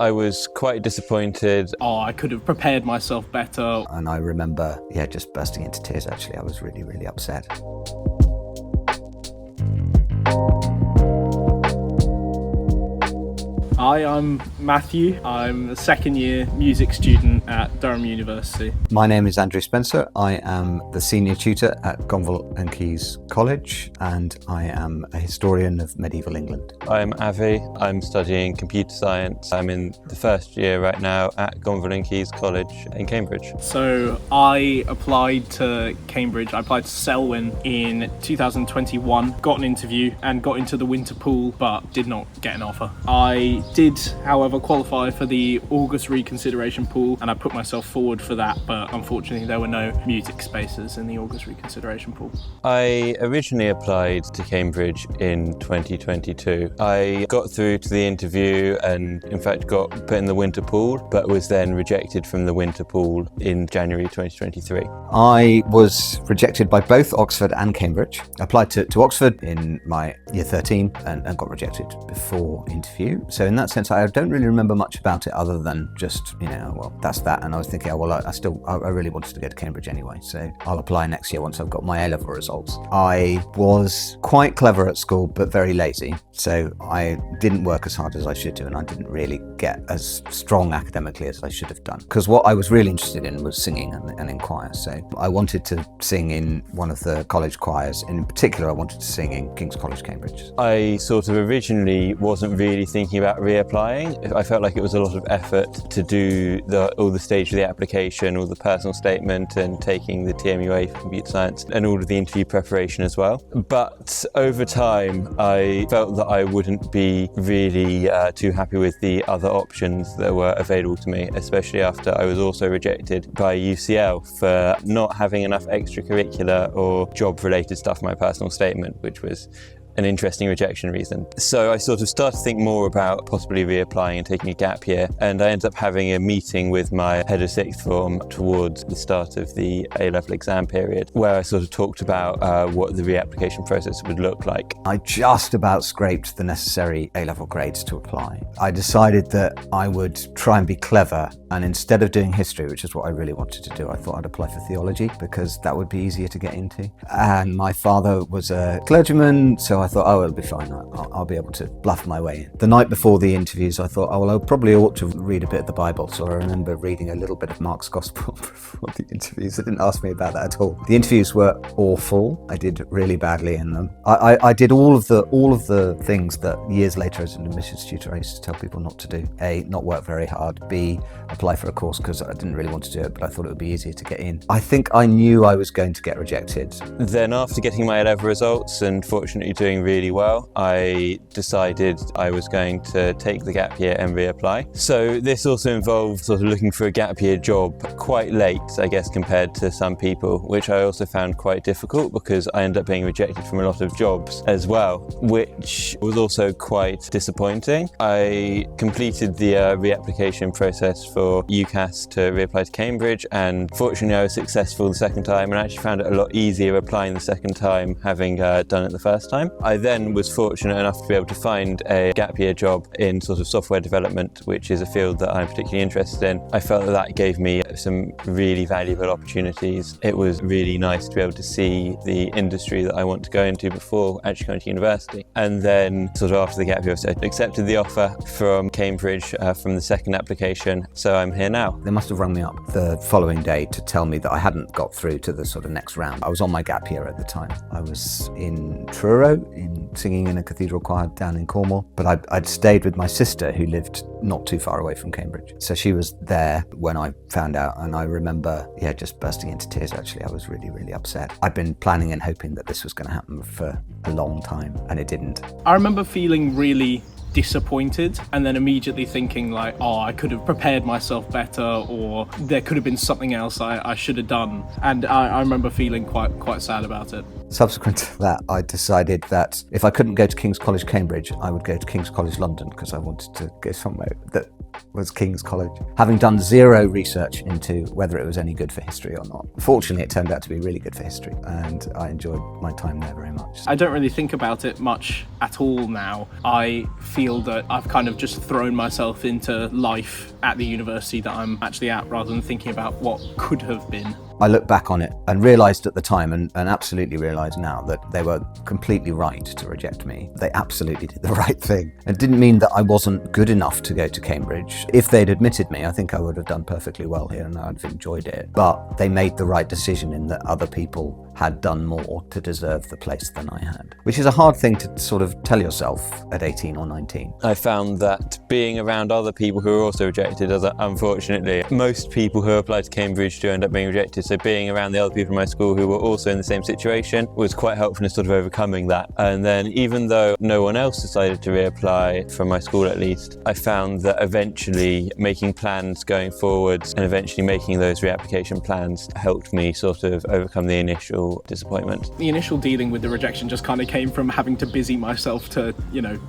I was quite disappointed. I could have prepared myself better. And I remember, just bursting into tears, actually. I was really, really upset. Hi, I'm Matthew. I'm a second year music student at Durham University. My name is Andrew Spencer. I am the senior tutor at Gonville and Caius College, and I am a historian of medieval England. I'm Avi. I'm studying computer science. I'm in the first year right now at Gonville and Caius College in Cambridge. So I applied to Cambridge. I applied to Selwyn in 2021, got an interview and got into the winter pool, but did not get an offer. I did, however, qualify for the August reconsideration pool, and I put myself forward for that, but unfortunately there were no music spaces in the August reconsideration pool. I originally applied to Cambridge in 2022. I got through to the interview and in fact got put in the winter pool, but was then rejected from the winter pool in January 2023. I was rejected by both Oxford and Cambridge. I applied to Oxford in my year 13 and got rejected before interview. So in that sense, I don't really remember much about it other than just, well, that's that. And I was thinking, I really wanted to go to Cambridge anyway, so I'll apply next year once I've got my A-level results. I was quite clever at school, but very lazy. So I didn't work as hard as I should do, and I didn't really get as strong academically as I should have done. Because what I was really interested in was singing and in choir. So I wanted to sing in one of the college choirs, and in particular, I wanted to sing in King's College, Cambridge. I sort of originally wasn't really thinking about reapplying. I felt like it was a lot of effort to do all the stage of the application, all the personal statement and taking the TMUA for computer science and all of the interview preparation as well. But over time, I felt that I wouldn't be really too happy with the other options that were available to me, especially after I was also rejected by UCL for not having enough extracurricular or job-related stuff in my personal statement, which was an interesting rejection reason. So I sort of started to think more about possibly reapplying and taking a gap year, and I ended up having a meeting with my head of sixth form towards the start of the A-level exam period, where I sort of talked about what the reapplication process would look like. I just about scraped the necessary A-level grades to apply. I decided that I would try and be clever, and instead of doing history, which is what I really wanted to do, I thought I'd apply for theology because that would be easier to get into. And my father was a clergyman, so I thought, it'll be fine. I'll be able to bluff my way in. The night before the interviews, I thought, I probably ought to read a bit of the Bible. So I remember reading a little bit of Mark's Gospel before the interviews. They didn't ask me about that at all. The interviews were awful. I did really badly in them. I did all of the things that years later as an admissions tutor I used to tell people not to do. A, not work very hard. B, apply for a course because I didn't really want to do it, but I thought it would be easier to get in. I think I knew I was going to get rejected. Then after getting my A-level results and fortunately doing really well, I decided I was going to take the gap year and reapply. So this also involved sort of looking for a gap year job quite late, I guess, compared to some people, which I also found quite difficult because I ended up being rejected from a lot of jobs as well, which was also quite disappointing. I completed the reapplication process for UCAS to reapply to Cambridge, and fortunately I was successful the second time and actually found it a lot easier applying the second time having done it the first time. I then was fortunate enough to be able to find a gap year job in sort of software development, which is a field that I'm particularly interested in. I felt that gave me some really valuable opportunities. It was really nice to be able to see the industry that I want to go into before actually going to university. And then sort of after the gap year, I accepted the offer from Cambridge from the second application, so I'm here now. They must have rung me up the following day to tell me that I hadn't got through to the sort of next round. I was on my gap year at the time. I was in Truro, singing in a cathedral choir down in Cornwall, but I'd stayed with my sister who lived not too far away from Cambridge. So she was there when I found out, and I remember, just bursting into tears, actually. I was really, really upset. I'd been planning and hoping that this was going to happen for a long time, and it didn't. I remember feeling really disappointed and then immediately thinking like, I could have prepared myself better, or there could have been something else I should have done. And I remember feeling quite sad about it. Subsequent to that, I decided that if I couldn't go to King's College, Cambridge, I would go to King's College, London, because I wanted to go somewhere that was King's College, having done zero research into whether it was any good for history or not. Fortunately, it turned out to be really good for history, and I enjoyed my time there very much. I don't really think about it much at all now. I feel that I've kind of just thrown myself into life at the university that I'm actually at, rather than thinking about what could have been. I look back on it and realised at the time, and absolutely realise now, that they were completely right to reject me. They absolutely did the right thing. It didn't mean that I wasn't good enough to go to Cambridge. If they'd admitted me, I think I would have done perfectly well here and I'd have enjoyed it. But they made the right decision in that other people had done more to deserve the place than I had, which is a hard thing to sort of tell yourself at 18 or 19. I found that being around other people who are also rejected, as unfortunately most people who apply to Cambridge do end up being rejected, so being around the other people in my school who were also in the same situation was quite helpful in sort of overcoming that. And then even though no one else decided to reapply, from my school at least, I found that eventually making plans going forwards and eventually making those reapplication plans helped me sort of overcome the initial disappointment. The initial dealing with the rejection just kind of came from having to busy myself to,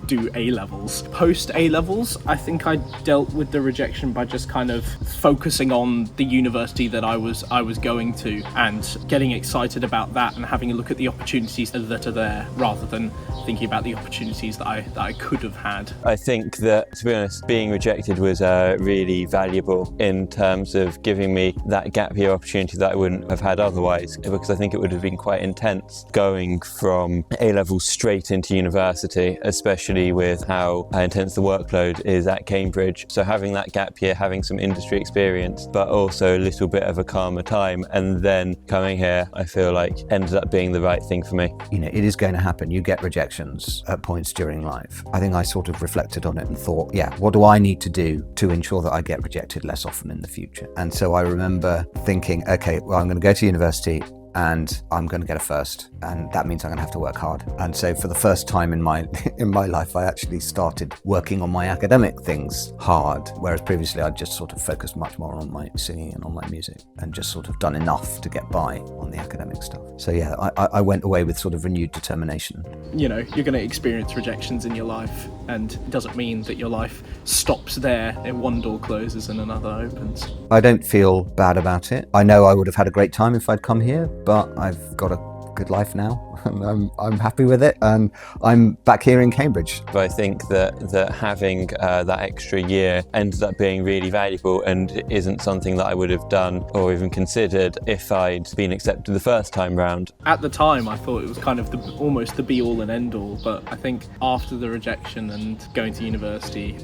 do A-levels. Post A-levels, I think I dealt with the rejection by just kind of focusing on the university that I was going to and getting excited about that and having a look at the opportunities that are there, rather than thinking about the opportunities that I could have had. I think that, to be honest, being rejected was really valuable in terms of giving me that gap year opportunity that I wouldn't have had otherwise, because I think it would have been quite intense going from A-level straight into university, especially with how intense the workload is at Cambridge. So having that gap year, having some industry experience, but also a little bit of a calmer time, and then coming here, I feel like ended up being the right thing for me. It is going to happen. You get rejections at points during life. I think I sort of reflected on it and thought, what do I need to do to ensure that I get rejected less often in the future? And so I remember thinking, okay, well, I'm going to go to university and I'm going to get a first, and that means I'm going to have to work hard. And so for the first time in my life, I actually started working on my academic things hard, whereas previously I'd just sort of focused much more on my singing and on my music and just sort of done enough to get by on the academic stuff. So I went away with sort of renewed determination. You're going to experience rejections in your life, and it doesn't mean that your life stops there and one door closes and another opens. I don't feel bad about it. I know I would have had a great time if I'd come here, but I've got a good life now. I'm happy with it, and I'm back here in Cambridge. But I think that having that extra year ended up being really valuable, and isn't something that I would have done or even considered if I'd been accepted the first time round. At the time, I thought it was kind of almost the be-all and end-all, but I think after the rejection and going to university,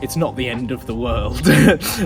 it's not the end of the world.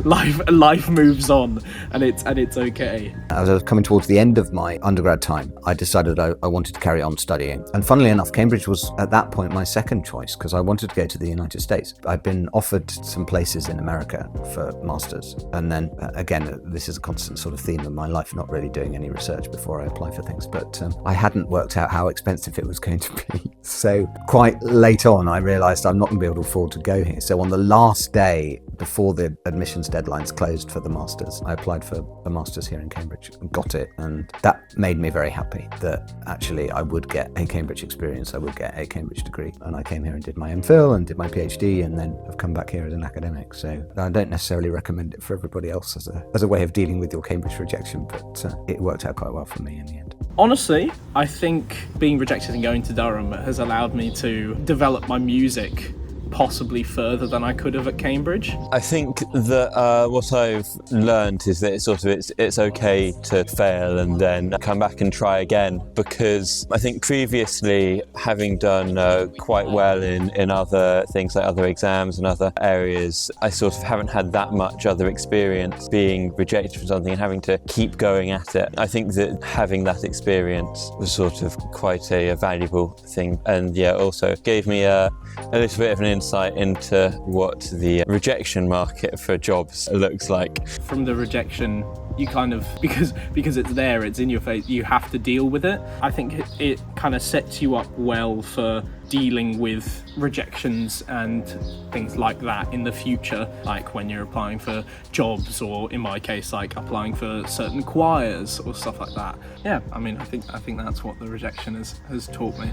Life moves on, and it's okay. As I was coming towards the end of my undergrad time, I decided I wanted to carry on studying. And funnily enough, Cambridge was at that point my second choice, because I wanted to go to the United States. I'd been offered some places in America for masters. And then again, this is a constant sort of theme of my life, not really doing any research before I apply for things. But I hadn't worked out how expensive it was going to be. So quite late on, I realised I'm not going to be able to afford to go here. So on the last day before the admissions deadlines closed for the masters, I applied for a masters here in Cambridge and got it. And that made me very happy that actually I would get a Cambridge experience, I would get a Cambridge degree. And I came here and did my MPhil and did my PhD, and then have come back here as an academic. So I don't necessarily recommend it for everybody else as a way of dealing with your Cambridge rejection, but it worked out quite well for me in the end. Honestly, I think being rejected and going to Durham has allowed me to develop my music possibly further than I could have at Cambridge. I think that what I've learned is that it's okay to fail and then come back and try again, because I think previously, having done quite well in other things like other exams and other areas, I sort of haven't had that much other experience being rejected for something and having to keep going at it. I think that having that experience was sort of quite a valuable thing, and also gave me a little bit of an insight into what the rejection market for jobs looks like. From the rejection, you kind of, because it's there, it's in your face, you have to deal with it. I think it kind of sets you up well for dealing with rejections and things like that in the future, like when you're applying for jobs, or in my case, like applying for certain choirs or stuff like that. Yeah, I mean, I think that's what the rejection has taught me.